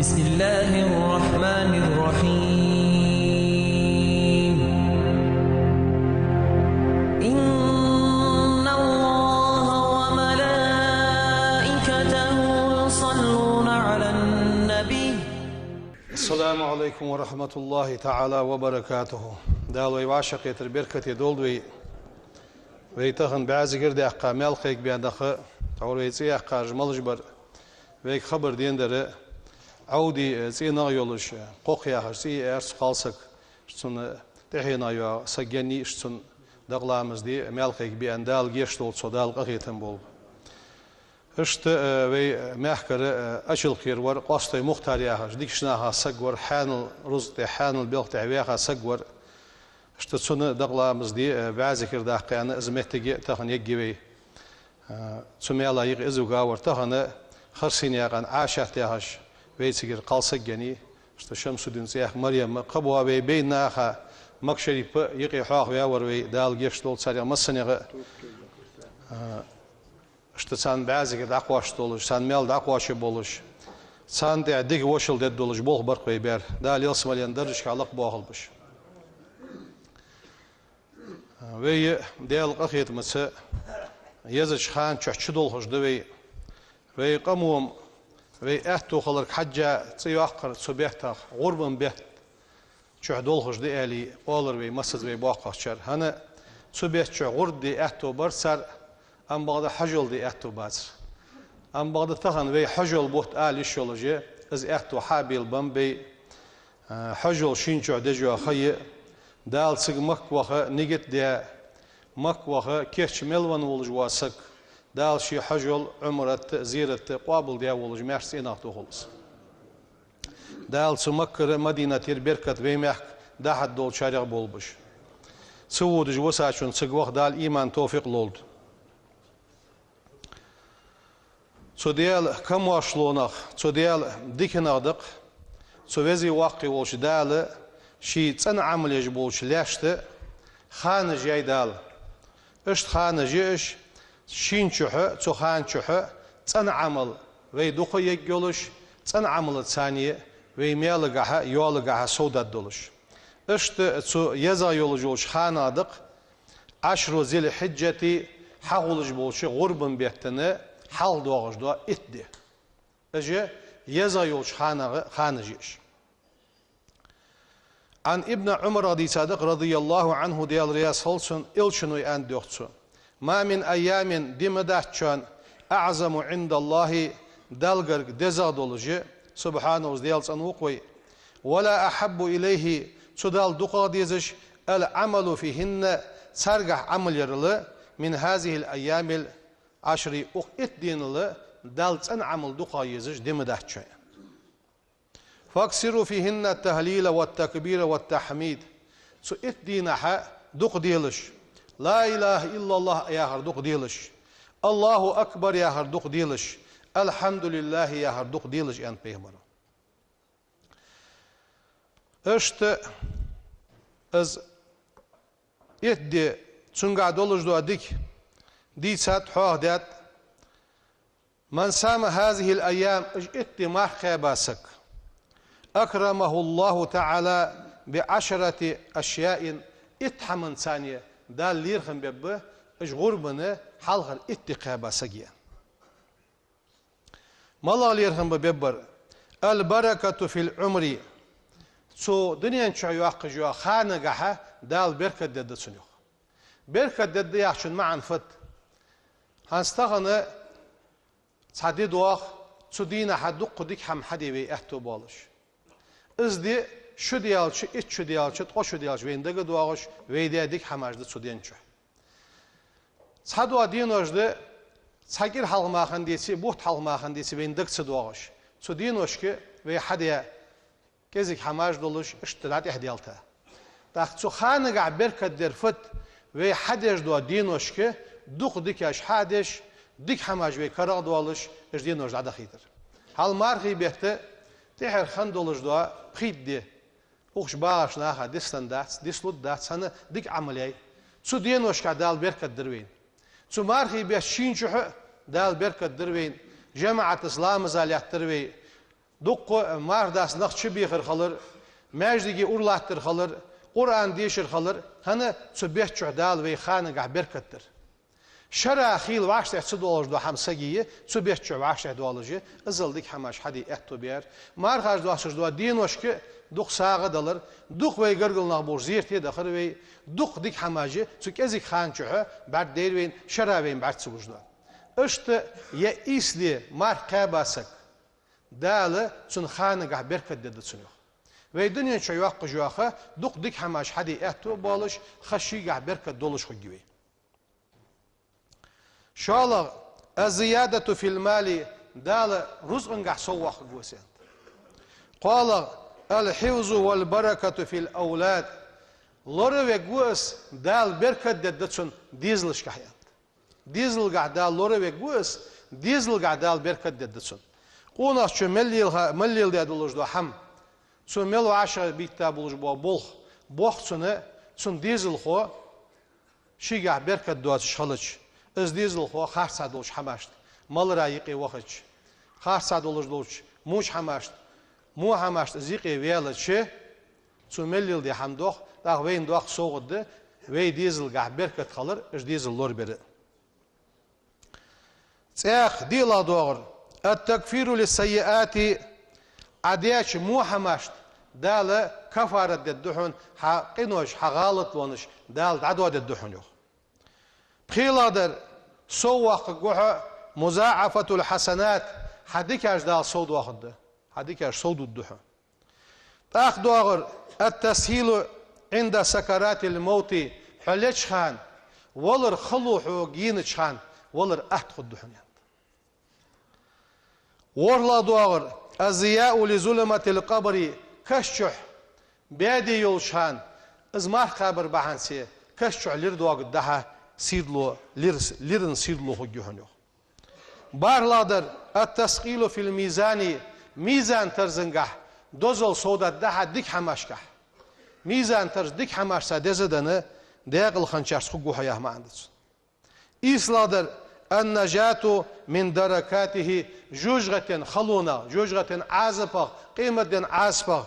بسم الله الرحمن الرحيم. إن الله وملائكته يصلون على النبي. السلام عليكم ورحمة الله تعالى وبركاته. دالوي واشق يتر بركتي دولوي ويتخن بعز قردي أقا مالخيك بياندخ توريتي أقا جمال جبر ويك خبر دين در عودي زينا يولش قوقيا هرسي ارس خالصك شتون تحينا يا سجني شتون دغلامز دي مالخيك بياندال جيشتول صدال قخيتن بول اشت وي محكر اشل خير ور قاستي مختار يا هش ديكشناها سجور حانل رزق حانل بيلت عويها سجور اشت سن دغلامز دي بعزكر داقيان ازمتي تخن يجيبي سميلا يغ ازوغا ورتخن خرسين يغان عاشت يا هش ويسير قالسك جني اشت شمس الدين سياح مريم قبوا وي بينها مكشري يقي حاخ يا وروي دال جيشتول ساريا مسنيغ اشت سان بعزكر داقواش تولش سان ميل داقواش بولش سان دي ديك وشل دد دولش بوخ برق ويبير دال يلسماليان درج كالق بوخلبش وي ديال قخيت مسا يزج خان تشدول خجدوي وي قموم وي احتو خلرك حجة تيوخر سبيحتاخ غربن بيت تشدول خجدي الي قولر وي مسز وي بوقخشر هنا سبيحت غرد دي احتو برسر ام بعد حجل دي احتو باز ام بعد تخن وي حجل بوت الي شولجي از احتو حابيل بمبي حجل شينچو دجو خي دال سگ مك وخه نيجت دي مك وخه كيش ملون ولج واسك دال شي حجل عمرت زيرت قابل دي ولج مرسين اخته خلص دال سمكر مدينه بركت ويمك ده دول شارع بولبش سود جوساچون سگ وخ دال ايمان توفيق لولد سو ديال كم واشلونخ سو ديال ديكنادق سو وزي واقي ولش دال شي تن عمل يجبولش لاشت خان جاي دال اشت خان جيش شين شحه تو خان شحه تن عمل وي دوخ يجولش تن عمل ثانيه وي ميلغها يولغها سودا دولش اشت تو يزا يولجوش خانادق 10 ذي الحجه حولج بولش غربن بيتنه حال دوغش دو اتدي اجي يزا يولش خان جيش عن ابن عمر رضي الله عنه ديال رياس هولسون إلشنوي أن دوختسون ما من أيام دمداتشان أعظم عند الله دالغر دزادولجي سبحانه ديال سنوقوي ولا أحب إليه تدال دقا ديزش العمل فيهن سرقح عمل يرل من هذه الأيام العشر اتدين ل دال سن عمل دقا يزش دمداتشان فاكسروا فيهن التهليل والتكبير والتحميد سو اتدينها دق ديلش لا اله الا الله يا هر دق ديلش الله اكبر يا هر دق ديلش الحمد لله يا هر دق ديلش ان پیغمبر اشت از اتدي تشنغا دولج دو اديك دي سات حوه دات من سام هذه الايام اتدي ما خيباسك أكرمه الله تعالى ب10 أشياء اتحمن ثانية دال ليرخن بيبه اش غربنا حلغر اتقابا سجيا مالا ليرخن بيبر البركة في العمر سو دنيا نشعيو اقجيو خانقها دال بركة دد سنيو بركة دد يحشن معن فت هنستغنى صديد واخ سو دينا حدق ديك هم حدي بي احتو بالش ازدي شو ديالش ات شو ديالش تو شو ديالش ويندغ دواغش ويديدك حماجد سودينچ صدوا دينوجد صاغير حلماخن ديسي بوت حلماخن ديسي ويندغ سدواغش سودينوشكي وي حديا كزيك حماج دولش اشتلات احديالتا تاخصو خانغا بركت درفت وي حديش دو دينوشكي دوق ديكاش حادش ديك حماج وي كراغ دوالش اجدينوج عدا خيتر حال مارخي بيخته تحر خندولج دوا خيد دي وخش باش ناخا دي ستاندات دي سلوت دات سنه ديك عملياي سو دينوشكا دال بركت دروين سو مارخي بيش شينشو دال بركت دروين جماعة اسلام زاليات دروي duq mardas naqçı bixir xalır, məjdigi urlattır xalır, Kur'an deşir xalır, hani çöbetçü dal ve xanıgah berkattir. Şara xil vaxtı çıdolujdu hamsagiyi, çöbetçü vaxtı doluju, ızıldık hamaş hadi ettu ber. Marxaj dolaşırdı din oşki duq sağı dalır, duq ve gırgılnaq bor zirti daxır ve duq dik hamajı, çük ezik xançuhu, bard derveyn şara veyn bard çubujdu. İşte ye isli marqabasak dalı çün xanıgah berkat dedi çünüq. Ve dünya çoyuq qıjuağı duq dik hamaş hadi ettu boluş, xaşigah berkat doluş gibi. Şalaq az-ziyadatu fil mali dalı ruzqingah soğuq gosen. Qalaq al-hifzu wal barakatu fil awlad. Lore ve gos dal berkat dedi çün dizlışgah yat. Dizlgah dal lore ve gos dizlgah dal berkat dedi çün. Qonas çö mellil dedi olujdu ham. Çün mel aşağı bitta buluş bol. Boq çün dizl xo şigah berkat duat şalıç. از دیزل خو خارصا دولش حماشت مال رایقی وقتش خارصا دولش دولش موش حماشت مو حماشت زیقی ویالت شه چو ملیل دی هم دوخ داغ وین دوخ سوغد ده وی دیزل گاه برکت خالر اش دیزل لور بره تیخ دیلا دوغر التکفیر للسیئات عدیاش مو حماشت دال کفارت ددحون حقینوش حغالت ونش دال عدو ددحون يخ خيلادر سوق جوها مزاعفة الحسنات حديكاش دال صود واخد حديكاش صود الدحى تاخدو اغر التسهيل عند سكرات الموت حلش خان ولر خلوحو جينش خان ولر احتخ الدحى ورلا دوغر الزياء لظلمة القبر كشح بادي يولشان ازمار قبر بحانسي كشح لردوغ الدحى سيدلو ليرن سيدلو هجوهنو بارلادر التسقيل في الميزان ميزان ترزنگه دوزل سودا ده ديك حماشكه ميزان ترز ديك حماشسا دزدنه داقل خنچارس خجوها يا ماندس إسلادر النجاة من دركاته جوجغة خلونا جوجغة عازبه قيمة عازبه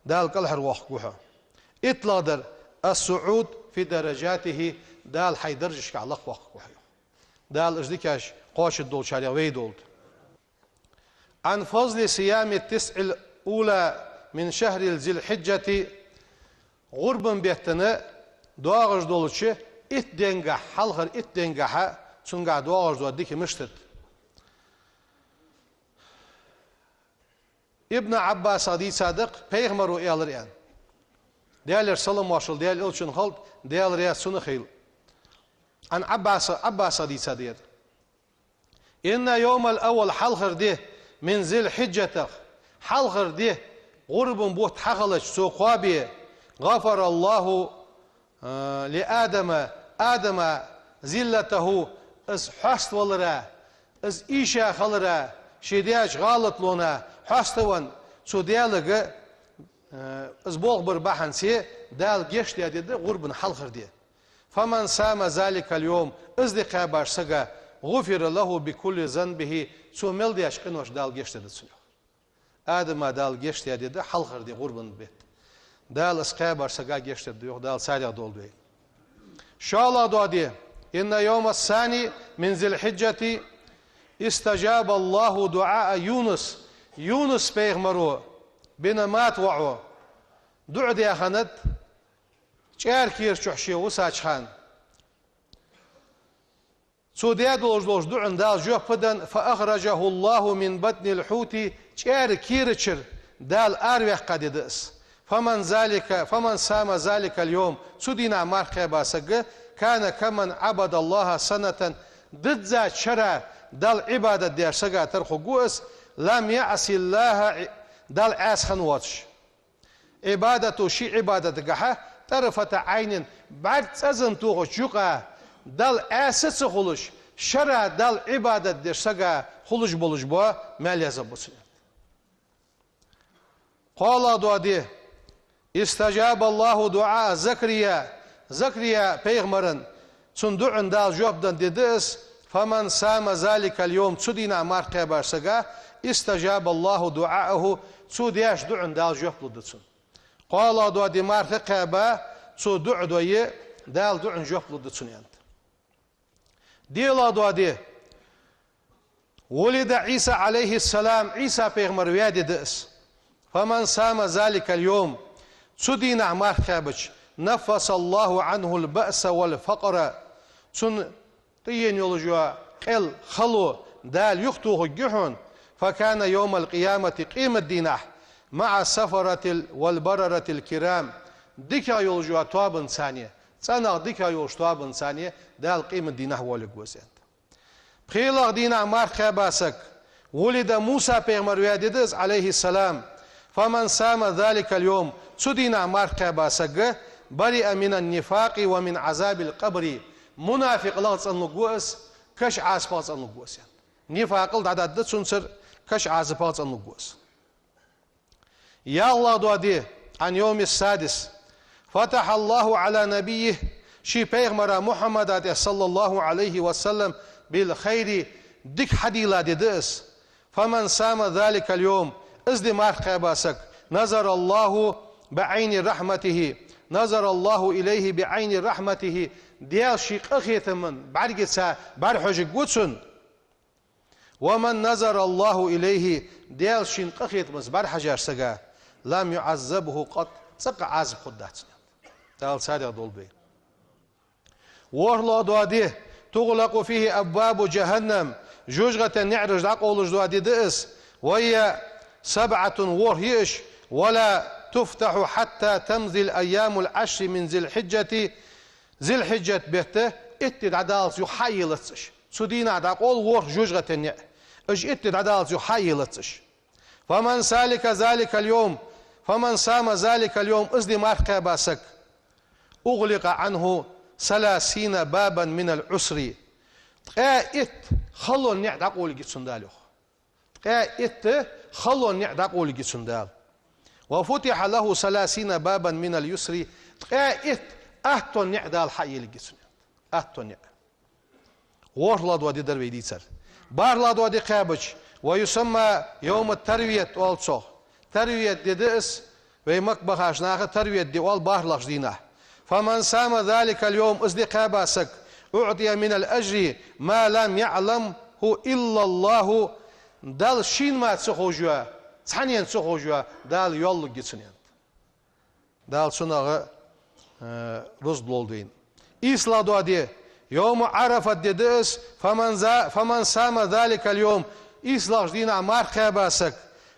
دال قلحر وخجوها إطلادر الصعود في درجاته دال حيدرجش كعلق وقت وحيو دال ازدكاش قاش الدول شارع ويدولد عن فضل صيام التسع الأولى من شهر ذي الحجة غربا بيتنا دواغش دولتش اتدنجح حلغر اتدنجحا سنجع دواغش دو ديك مشتت ابن عباس صديق صادق پیغمبرو ايالريان ديالر سلام واشل ديال الچن خلط ديال ريا سنخيل عن عباس دي صدير إن يوم الأول حلخر ده من ذي الحجة حلخر ده غرب بوت حغلش سوقابي غفر الله لآدم زلته از حست ولرا از إيشا خلرا شدياش غالط لونا حستوان سو ديالغ از بوغ برباحن سي دال جيش دي غرب حلخر ده فمن سام ذلك اليوم ازدقا بارسغا غفر له بكل ذنبه سو مل دي اشقنوش دال گشت دسو ادم دال گشت دي حلخر دي قربن بيت دال اسقا بارسغا گشت دي دال ساريا دولدو شالا دودي ان يوم الثاني من ذي الحجة استجاب الله دعاء يونس پیغمبرو بنمات وعو دعا دي خنت چار كير شحشي وساچ خان سوديا دولج دعن دال جوه بدن فأخرجه الله من بطن الحوت چار كيرچر دال أروح قديدس فمن سام ذلك اليوم سودينا مارخي باسق كان كمن عبد الله سنة ضد ذات شرع دال عبادة دير سقا ترخو قوس لم يعصي الله دال عاسخن واتش عبادة شي عبادة قحا طرفة عين بعد تزن توغش جوقا دال اساس خلوش شرع دال عبادة درسقا خلوش بولش بوا ماليازة بسن قال دوادي استجاب الله دعاء زكريا پیغمرن صندوعن دال جوابدن ديدس فمن سام ذلك اليوم تسدينا مارقه بارسقا استجاب الله دعاءه سو دياش دعن دال جوبلو دتسن قال دو دي مارخ قابا سو دع دوي دال دعن جوبلو دتسن يانت ديلا دو دي ولد عيسى عليه السلام عيسى پیغمبر ويادي دس فمن سام ذلك اليوم سو دينا مارخ قابش نفس الله عنه البأس والفقر سن تين يولجوا قل خلو دال يختوه جحون فكان يوم القيامة قيمة دينه مع السفرة والبررة الكرام ديكا يولجوا تواب ثانية سنة ديكا يولج تواب ثانية دال قيمة دينه ولقوسين بخيلق دينه مارخ باسك ولد موسى پیغمبر وياددز عليه السلام فمن سام ذلك اليوم سدينا مارخ باسك برئ من النفاق ومن عذاب القبر منافق لغز النقوس كش عاسفاز النقوس نفاق الدعداد سنسر كش عاسفاز النقوس يا الله دوادي عن يوم السادس فتح الله على نبيه شي پیغمبر محمد صلى الله عليه وسلم بالخير ديك حديلا ديدس فمن سام ذلك اليوم ازدي مارخ باسك نظر الله بعين رحمته نظر الله إليه بعين رحمته ديال شيق أخيث من بعرقسا برحج قدسن ومن نظر الله إليه ديال شيق أخيث من برحجر سقا لم يعذبه قط سقا عذب خدات دال سادق دول بي ورلا دوادي تغلق فيه أبواب جهنم جوجغة نعرج داقولج دوادي دئس وهي 7 ورهيش ولا تفتح حتى تمضي الأيام العشر من ذي الحجة بيته اتد عدالت يحيلتش سدينا داقول ور جوجغة نع اج اتد عدالت يحيلتش فمن سالك ذلك اليوم فمن سام ذلك اليوم ازدي مارخ باسك أغلق عنه 30 بابا من العسر قائت خلو نع داقول جيت سندالو قائت خلو نع داقول جيت سندال وفتح له 30 بابا من اليسر قائت أهتون نعدال حي الجسم أهتون نع ورلاد ودي دروي ديتر بارلاد ودي قابج ويسمى يوم التروية والصو تروية ديدس ويمكبخ عشناخ تروية دي والبارلغ دينه فمن سام ذلك اليوم أصدقاء باسك أعطي من الأجر ما لم يعلمه إلا الله دال شين ما تسخوجوا ثانيا سخوجوا دال يولو جيتسنيان دال سنغ رزد لولدين إسلا دوادي يوم عرفة ديدس فمن سام ذلك اليوم إسلا جدينا مارخ باسك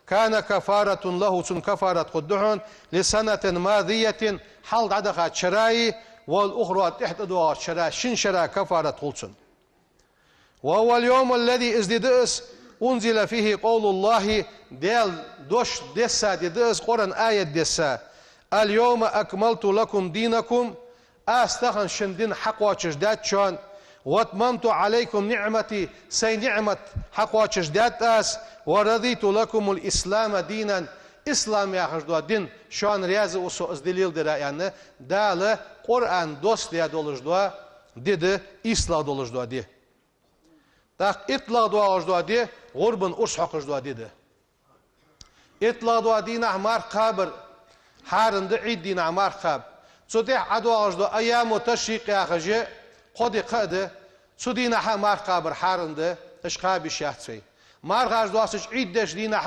كان كفارة له سن كفارة قدحون لسنة ماضية حال عدخات شراي والأخرى تحت دوار شراي شن شراي كفارة قلسن وهو اليوم الذي ازددس أنزل فيه قول الله ديال دوش ديسا ديدس قرن آية ديسا اليوم أكملت لكم دينكم أستخن شندين حق وشجدات شان واتممت عليكم نعمتي سي نعمة حق وشجدات أس ورضيت لكم الإسلام دينا إسلام يا خجدوا دين شان رياض وسو أزدليل درا يعني دال قرآن دوست يا دولجدوا ديد إسلام دولجدوا دي تاق إطلاق دوا أجدوا دي غربن أرشحق أجدوا دي إطلاق دوا دين أعمار قابر حارن عيد دين أعمار قاب صديح عدوا أجدوا أيام وتشريق يا خجي قد قد صدين أعمار قابر حارن ده إشقاب شياتي مار غاز دواسج عيد دش دين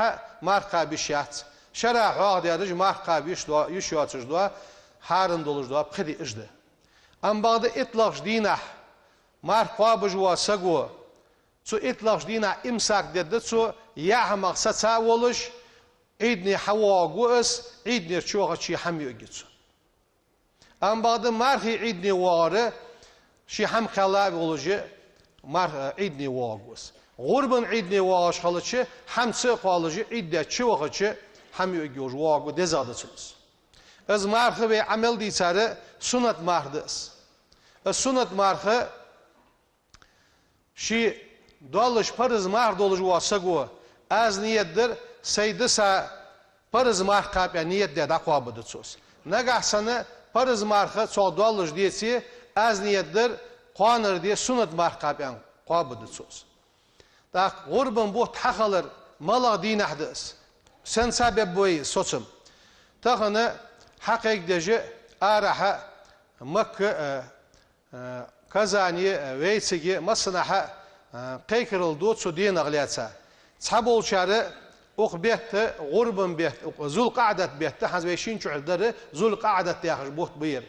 مار قاب شيات شرع واحد يادج مار قاب يشوات أجدوا حارن دولجدوا بخدي أجده أم بعد إطلاق دينه مار قاب جوا سجوا سو إطلاق دينا إمساك ددتسو يا مقصد ساولش عيدني حوا قوس عيدني شوخة شي حمي وجتسو أم بعد مارخي عيدني واره شي حم خلاب ولجي مار عيدني واقوس غربن عيدني واش خلتش حمسه قالجي عيدة شوخة شي حمي وجوج واقو دزادتسوس از مارخ به عمل دي ساره سنت ماردس السنت مارخ شي دولش پرز مار دولش واسگو از نیت در سیدسا پرز مار کاپ یا نیت ده دقوا بدتسوس نگاه سنه پرز مار خ سو دولش دیسی از نیت در قانر دی سنت مار کاپ یا قوا بدتسوس دا غربن بو تخلر مالا دين أحدث سن سبب بوي صوتم تغنى حقيق دجي آرحة مكة كازاني ويتسجي مصنحة قيكرل دوت سو دين أغلياتسا تصحبول شارع أخ بيت غربن بيت ذو القعدة بيت حزب يشين شعر در ذو القعدة تاخش بوت بير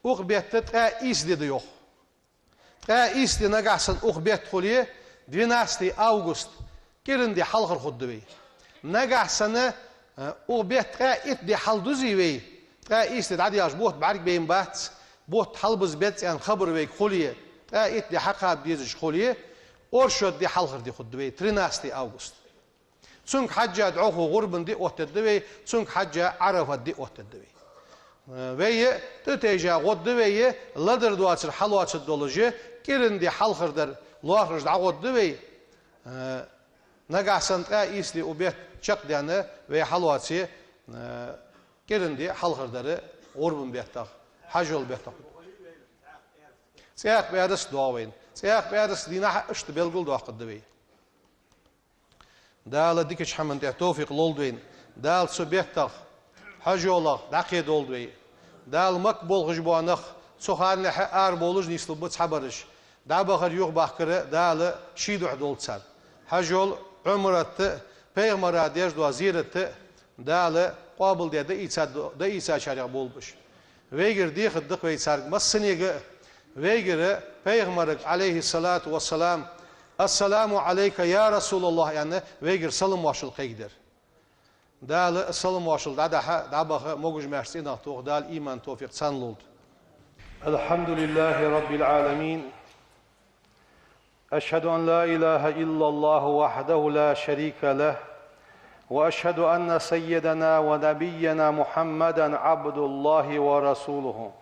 أخ بيت تقايس دي ديوخ تقايس دي نقعسن أخ بيت خليه ديناستي أوغست كيرن دي حلقر خد بي نقعسن أخ بيت تقايت دي حل دوزي بي تقايس دي عادي بوت بعرق بين بات بوت حلبز بيت يعني خبر بيك خليه تقايت دي حقها بيزش خليه أرشد دي حلقر دي خد بي تريناستي أوغست سونك حاجة دعوه غربن دي وتدبي سونك حاجة عرفت دي وتدبي ويه تتجا غد ويه لدر دواتر حلوات الدولجي كيرن دي حلخر در لوخرج دعوت دبي نقع سنتقا إيسلي وبيت شق ديانا ويه حلواتي كيرن دي حلخر در غربن بيتاق حاجول بيتاق سياق بيادس دواوين سياق بيادس دينا اشت بيلقل دواق الدبي دال ديكش حمن توفيق لولدوين دال سبيتخ حجولخ دقيد لولدوي دال مقبول غجبوانخ سخان لح اربولج نيسل بوت حبرش دابخر يوغ باخكره دال شيدو حدولتسال حجول عمرت پیغمبر ديش دو زيرت دال قابل ده ايسا شارع بولبش ويگر دي خدق وي سارق مسنيغ ويگر پیغمبر عليه الصلاه والسلام السلام عليك يا رسول الله يعني ويجر سلام واشل قيدر دال سلام واشل دابخ موجج مرسين اخطوخ دال ايمان توفيق سانلود الحمد لله رب العالمين أشهد أن لا إله إلا الله وحده لا شريك له وأشهد أن سيدنا ونبينا محمدا عبد الله ورسوله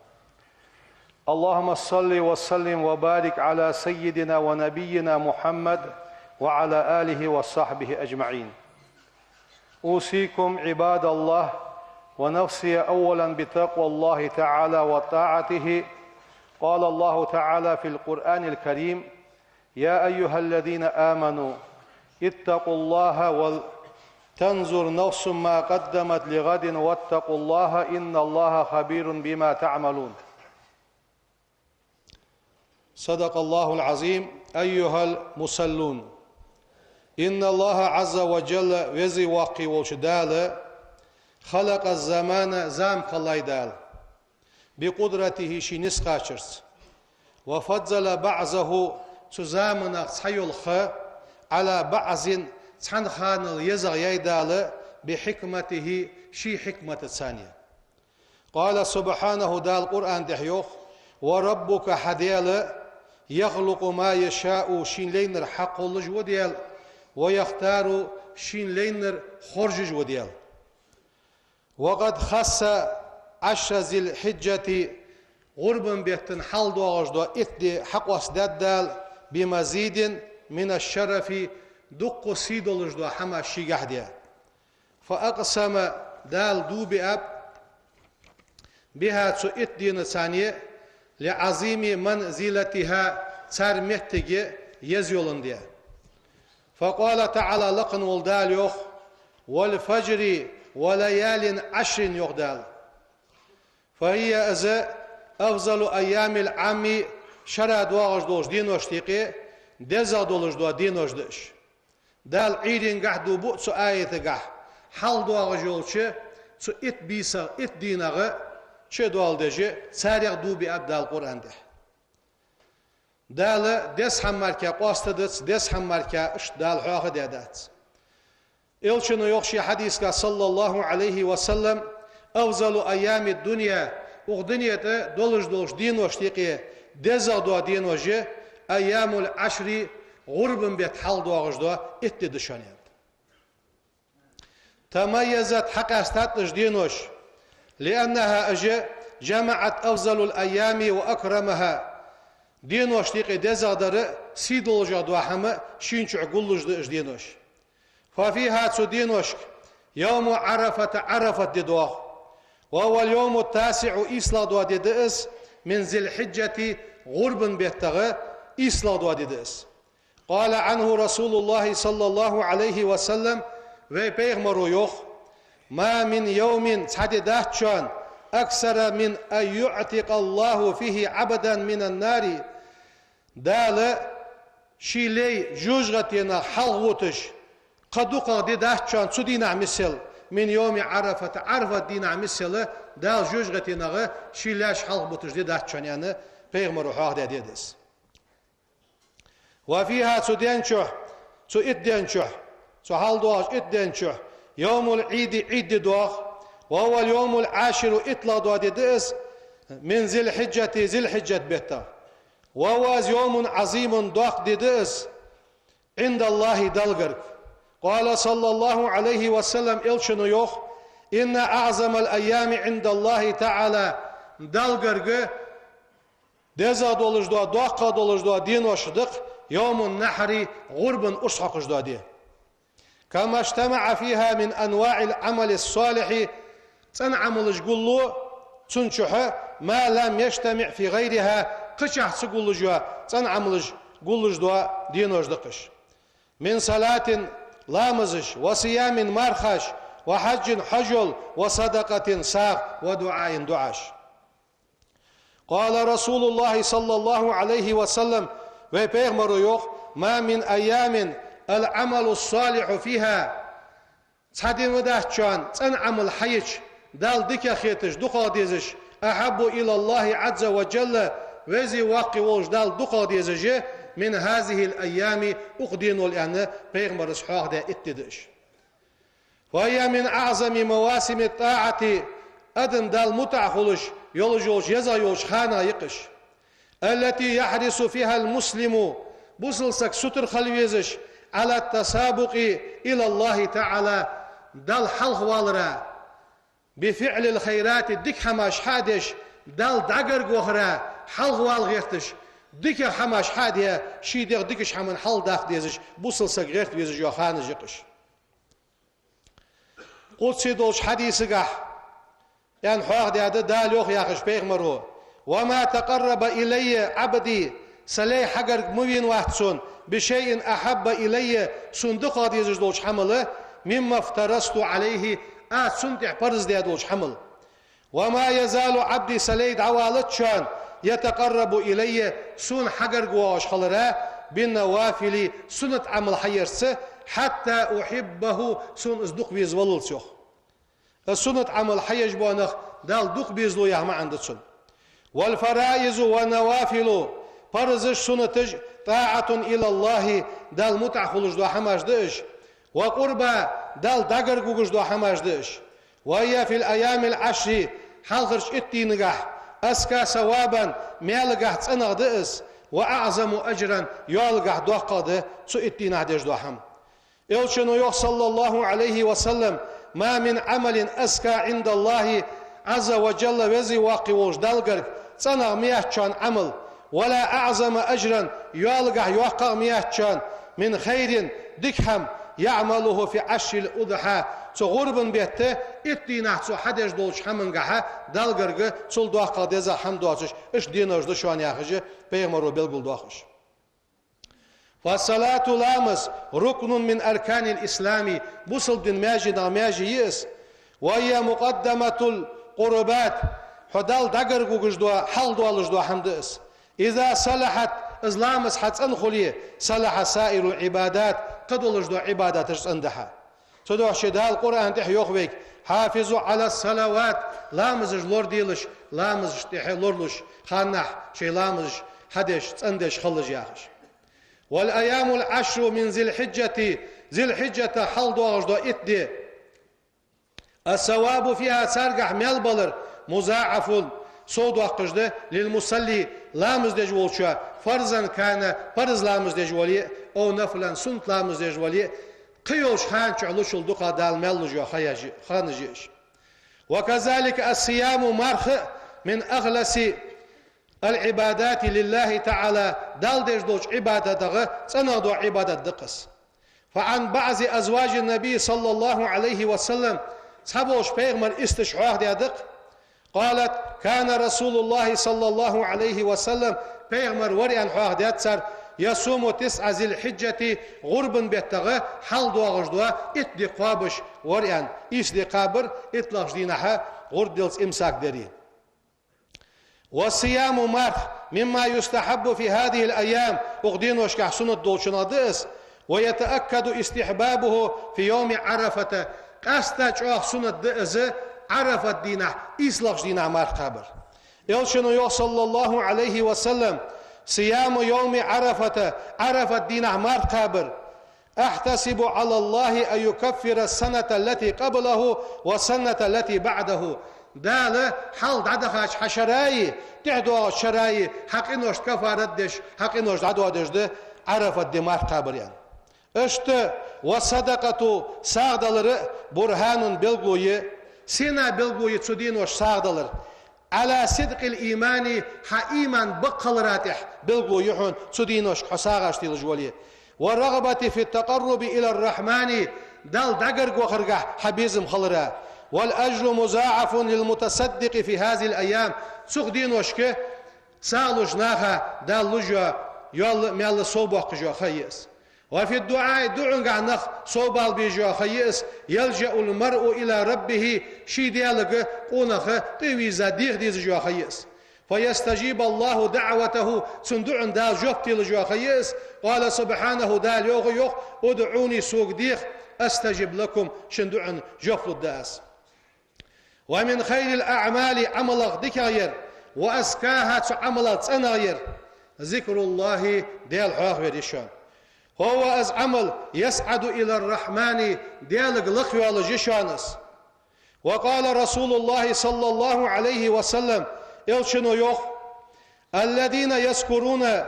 اللهم صل وسلم وبارك على سيدنا ونبينا محمد وعلى آله وصحبه أجمعين أوصيكم عباد الله ونفسي أولا بتقوى الله تعالى وطاعته قال الله تعالى في القرآن الكريم يا أيها الذين آمنوا اتقوا الله ولتنظر نفس ما قدمت لغد واتقوا الله إن الله خبير بما تعملون صدق الله العظيم أيها المصلون إن الله عز وجل وزي واقي وشدال خلق الزمان زام قلايدال بقدرته شينس قاشرس وفضل بعضه تزامن صحيلخ على بعض تنخان اليزغ يدال بحكمته شي حكمة ثانية قال سبحانه دال القرآن دحيوخ وربك حديال يخلق ما يشاء شين لينر حق الله وديال ويختار شين لينر خرج وديال وقد خص عشر ذي الحجة غربا بيتن حال دوغجدو اتدي حق واسدال بمزيد من الشرف دق سيدولجدو حما شيغح ديال فأقسم دال دوبي أب بها تو اتدين ثانية لعظيم منزلتها ترمتجي يزيولن ديال فقال تعالى لقن والدال يوخ والفجر وليال عشر يغدال فهي أزا أفضل أيام العام شرع دواغش دوش دين وشتيقي دزا دولش دو دين وشدش دال عيدين قح دو بؤ سو آية قح حال دواغش يولش سو ات بيسا ات ديناغ چه دوال دجي ساريق دو بي أبدال القرآن ده دال دس حماركا قاستدت دس حماركا اش دال حاخ دادات إلشنو يخشي حديثك صلى الله عليه وسلم أفضل أيام الدنيا وغدنيا دولش دين وشتيقي دزا دوا دين وجه أيام العشر غرب بيت حال دواغش دوا اتدشانيات تميزت حق استاتش دينوش لأنها أجي جمعت أفضل الأيام وأكرمها دين وشتيقي دزا در سيدول جادوا حما شينش عقولج دينوش ففيها تدينوش يوم عرفت ددوغ وهو اليوم التاسع إسلا دوا ددئس من ذي الحجة غرب بيتغى إسلا دوا ددئس قال عنه رسول الله صلى الله عليه وسلم ve peygamberi yok. Ma min yevmin hadi dahçan aksara min en yu'tiqallahu fihi abadan minan nari. Dale şiley jujgatina halgutish qaduqa de dahçan sudina misal min yevmi arafat arfa dina misal dal jujgatina şilash halgutish de dahçan yani peygamberi haqda dediz. Ve fiha sudenço su iddenço su haldoğaç iddenço يوم العيد عيد دوغ وهو اليوم العاشر إطلع دوغ ديدئس من ذي الحجة بيتا وهو يوم عظيم دوغ ديدئس عند الله دلغر قال صلى الله عليه وسلم إلشنو يوخ إن أعظم الأيام عند الله تعالى دلغر ديزا دولج دوغ دوغ دولج دوغ دين وشدق يوم النحر غرب أشحقش دوغ دي كما اجتمع فيها من أنواع العمل الصالح تنعمل جقولو تنشحه ما لم يجتمع في غيرها قشح سقول جوا تنعمل جقول جوا دينوش دقش من صلاة لامزش وصيام مرخش وحج حجل وصدقة ساق ودعاء دعاش قال رسول الله صلى الله عليه وسلم وبيغمر يوخ ما من أيام العمل الصالح فيها صحدين ودهشان تنعمل حيش دال ديكا خيتش دقا ديزش أحب إلى الله عز وجل وزي واقي وش دال دقا ديزش من هذه الأيام أقدين الآن بيغمر صحاح دا اتدش وهي من أعظم مواسم الطاعة أدن دال متعخلش يولجوش يزا يوش خانا يقش التي يحرص فيها المسلم بوصلسك ستر خلويزش على التسابق إلى الله تعالى دل حلق والرا بفعل الخيرات ديك حماش حادش دل دقر قوهرا حلق والغيرتش ديك حماش حادية شي ديكش حمن حل داخ ديزش بوصلسك غيرت بيزش يوخان جيقش قدسي دولش حديثك يعني حواق دي دال يوخ ياخش بيغمرو وما تقرب إلي عبدي سلي حقر موين واحدسون بشيء أحب إلي صندوق ديزش دولش حمله مما افترست عليه سندع برز دي دولش حمل وما يزال عبدي سليد عوالتشان يتقرب إلي سن حقر قواش خلره بالنوافل سنة عمل حيرسه حتى أحبه سن اصدق بيزوللسيوخ السنة عمل حيج بوانخ دال دق بيزلو يهما عندتسن والفرائز ونوافل فرزش سنتج طاعة إلى الله دال متع خلج دو حماش دش وقربة دال دقر قوش دو حماش دش وهي في الأيام العشر حلقرش اتينقح أسكا ثوابا ميالقح تنغ دئس وأعظم أجرا يالقح دو قاده سو اتينح دش دو حم إلشنو يوح صلى الله عليه وسلم ما من عمل أسكا عند الله عز وجل وزي واقي وش دالقر تنغ مياه عمل ولا أعظم أجرا يالقح يوقع مياه من خير دكهم يعمله في عشر الأضحى تغرب بيته اتيناه تو حدش دولش حمنقها دالقرق تول دوقع ديزا حم دواتش اش دينوش دو شوان ياخجي بيغمرو بلقل دوخش فالصلاة لامس ركن من أركان الإسلام بوصل دين ماجي يس وهي مقدمة القربات حدال دقرق وجدوا حل دوالش دو حمدس إذا صلحت إسلامس حتنخلي صلح سائر العبادات قدولش دو عبادات عندها تدوح شدال القرآن تحي يخبك حافظوا على الصلوات لامزش لور ديلش لامزش تحي لورلش خانح شي لامزش حدش عندش خلج ياخش والأيام العشر من ذي الحجة حل دوغش دو اتدي الثواب فيها سارقح ميالبالر مزاعف صود وقجده للمصلي لامز دجولشا فرزا كان فرز لامز دجولي او نفلا سنت لامز دجولي قيوش خان شعلوش الدقا دال ملجو خانجيش وكذلك الصيام مرخ من أغلس العبادات لله تعالى دال دجدوش عبادة دغه سنغدو عبادة دقس فعن بعض أزواج النبي صلى الله عليه وسلم صحبوش بيغمر استشعار دي دق قالت كان رسول الله صلى الله عليه وسلم بيغمر وريان حواه دياتسر يصوم 9 ذي الحجة غربا بيتغى حل دوغجدوا اتدي قابش وريان إسدي قابر إطلاق دينها غردلس إمساك داري. والصيام مارت مما يستحب في هذه الأيام أغدينوش كحسنة دولشنا ديس ويتأكد استحبابه في يوم عرفة قاستاج أحسنة ديس عرفة دينه إسلاق دينه مارت قابر يلشنو صلى الله عليه وسلم صيام يوم عرفة دينه مارت قابر أحتسب على الله أن يكفر السنة التي قبله والسنة التي بعده دالة حال دادخاش حشراي تعدو شراي حقينوش كفاردش حقينوش دادو دجده عرفة دمار قابريان اشت وصدقة ساغدالر برهان بلغوية سينا بلغوية تسودينوش ساغدالر على صدق الإيمان حإيمان بقل راتح بلغوية تسودينوش حساغاش تلجولية والرغبة في التقرب إلى الرحمن دال دقرق وخرقح حبيزم خلرا والأجر مضاعف للمتصدق في هذه الأيام سخدين وشكه سالوش ناخا دال لجوا يول ميال صوبوق جو خيس وفي الدعاء دعون عنخ صوبال بيجو خيس يلجأ المرء إلى ربه شي ديالك قونخ طويزا ديغ ديز جو خيس فيستجيب الله دعوته سندعن دال جوفتي لجو خيس قال سبحانه دال يوغ ادعوني سوق ديغ استجب لكم شندعن جوفل الداس. ومن خير الأعمال عمل ذكر وأزكاها عمل تناير ذكر الله ديال حاخ وريشان هو از عمل يسعد إلى الرحمن ديال غلق والجشانس. وقال رسول الله صلى الله عليه وسلم إلشنو يوخ الذين يذكرون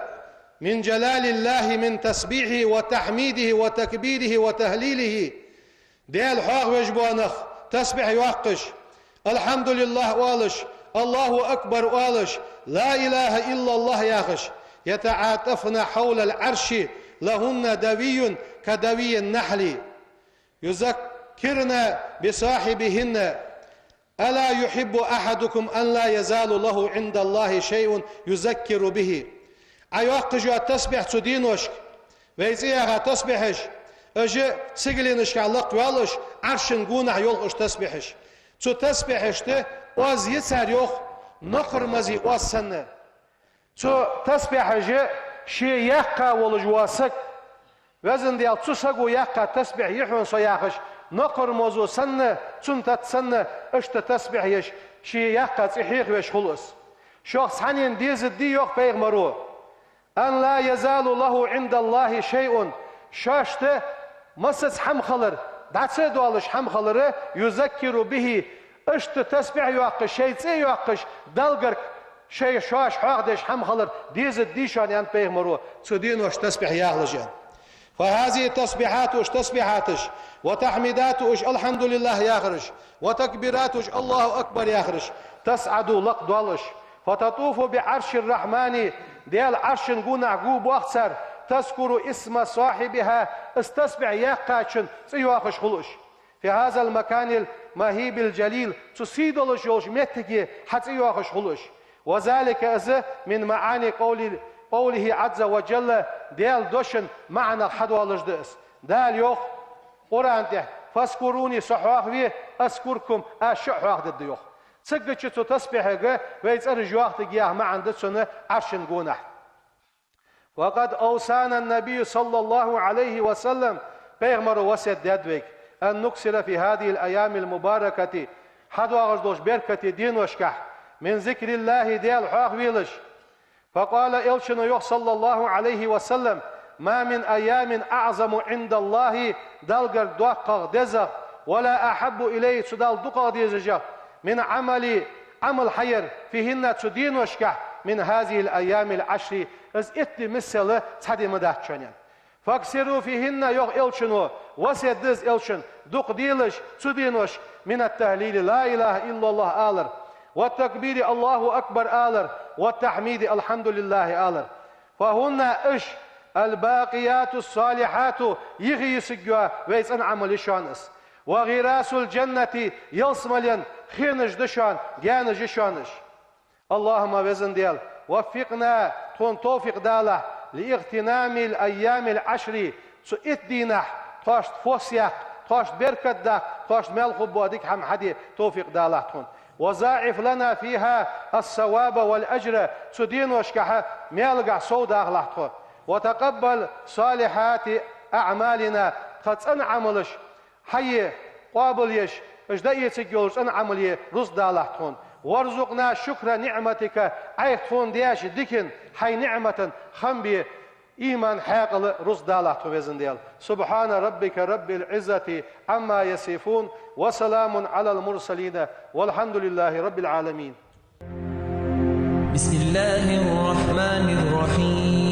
من جلال الله من تسبيحه وتحميده وتكبيره وتهليله ديال حاخ وجبانخ تسبح يوقش الحمد لله والش الله أكبر والش لا إله إلا الله ياخش يتعاطفن حول العرش لهن دوي كدوي النحل يذكرن بصاحبهن ألا يحب أحدكم أن لا يزال له عند الله شيء يذكر به أيوقج التسبح تدينوش ويزيها تسبحش أجي سجلينش علق والش عرشن قونع يلقش تسبحش تو تسبحش ده واز يسار يوخ نقر مزي واسنه تو تسبحش شي يقا ولجواسك وزن ديال تسقو يقا تسبح يحون سياخش نقر موزو سنه تنت سنه اشت تسبح يش شي يقا تحيخ وش خلص شخص حنين ديز دي يوخ بيغمرو أن لا يزال له عند الله شيء شاشته مسس حمخلر دعسه دوالش حمخلره يذكر به اشت تسبح يوقش شيء تي يوقش دلقر شيء شاش حاقدش حمخلر ديز ديشان ين بيغمرو تسدين وش تسبح ياغلجان. فهذه التسبيحات وش تسبيحاتش وتحميدات وش الحمد لله ياخرج وتكبيرات وش الله أكبر ياخرج تسعد لق دوالش فتطوف بعرش الرحمن ديال عرش نقول عقوب واخسر تذكر اسم صاحبها استسبع ياقاتشن سيواخش خلوش في هذا المكان المهيب الجليل تصيدلش يوش متكي حتى يواخش خلوش وذلك من معاني قوله عز وجل ديال دوشن معنى حدوالش دس دال يوخ قرانته فاذكروني صحواخي اذكركم اشحواخ دد يوخ تسقط تسبحه ويترج وقت جاه ما عند سنه عشان جونح. وقد أوصانا النبي صلى الله عليه وسلم بيغمر وسد دادويك أن نكسر في هذه الأيام المباركة حدو أغزدوش بركة دين وشكح من ذكر الله ديال حاق ويلش. فقال إلشن صلى الله عليه وسلم ما من أيام أعظم عند الله دلقر دوقق دزق ولا أحب إليه سدال دوقق دزجه من عمل حير فيهن تدين وشكح من هذه الأيام العشر از اتي مثل تحدي مدات شنين فاكسروا فيهن يغ إلشنو وسيدز إلشن دوق ديلش تدينوش من التهليل لا إله إلا الله آلر والتكبير الله أكبر آلر والتحميد الحمد لله آلر فهن إش الباقيات الصالحات يغي سجوا ويسن عمل شانس وغراس الجنة يلسملين خينج دشان جانج شانش. اللهم وزن ديال وفقنا تون توفيق داله لاغتنام الأيام العشر سو اتدينح توشت فوسيا توشت بركت دا توشت ملخب بودك هم حدي توفيق دالاتون وزاعف لنا فيها الثواب والأجر سدين وشكها ميلغا سودا أغلاحتو وتقبل صالحات أعمالنا تتسن عملش حي قابل يش اجدأيتك يولش أن عملي رزد دالاتون وارزقنا شكر نعمتك عيطفون دياش ديكن حي نعمة خنبي إيمان حاقل رزد دالاتو بزن ديال سبحان ربك رب العزة عما يصفون وسلام على المرسلين والحمد لله رب العالمين. بسم الله الرحمن الرحيم.